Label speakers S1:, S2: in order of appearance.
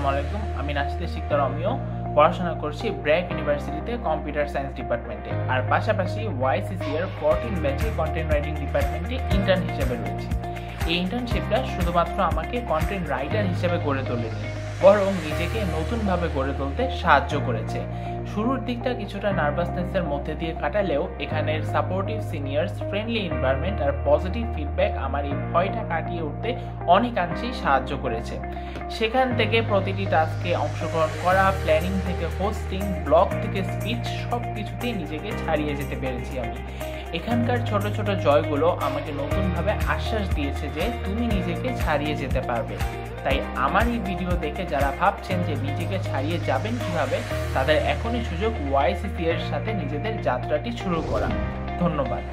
S1: আসসালামু আলাইকুম। আমি নাশিদুল শিকদার অমিয় পড়াশোনা করছি ব্র্যাক ইউনিভার্সিটিতে কম্পিউটার সায়েন্স ডিপার্টমেন্টে, আর পাশাপাশি ওয়াইসিসি এর 14 ব্যাচে কন্টেন্ট রাইটিং ডিপার্টমেন্টে ইন্টার্ন হিসেবে রয়েছে। এই ইন্টার্নশিপটা শুধুমাত্র আমাকে কন্টেন্ট রাইটার হিসেবে গড়ে তোলেনি, বরং নিজেকে নতুনভাবে গড়ে তুলতে সাহায্য করেছে। শুরুর দিকটা কিছুটা নার্ভাসনেসের মধ্যে দিয়ে কাটালেও এখানের সাপোর্টিভ সিনিয়র্স, ফ্রেন্ডলি এনভায়রনমেন্ট আর পজিটিভ ফিডব্যাক আমার এই ভয়টা কাটিয়ে উঠতে অনেকাংশেই সাহায্য করেছে। সেখান থেকে প্রতিটি টাস্কে অংশগ্রহণ করা, প্ল্যানিং থেকে হোস্টিং, ব্লগ থেকে স্পিচ, সব কিছুতেই নিজেকে ছাড়িয়ে যেতে পেরেছি আমি। এখানকার ছোট ছোট জয়গুলো আমাকে নতুনভাবে আশ্বাস দিয়েছে যে তুমি নিজেকে ছাড়িয়ে যেতে পারবে। তাই আমার এই ভিডিও দেখে যারা ভাবছেন যে নিজেকে ছাড়িয়ে যাবেন কিভাবে, তাদের এখনই সুযোগ ওয়াইসিসি এর সাথে নিজেদের যাত্রাটি শুরু করা। ধন্যবাদ।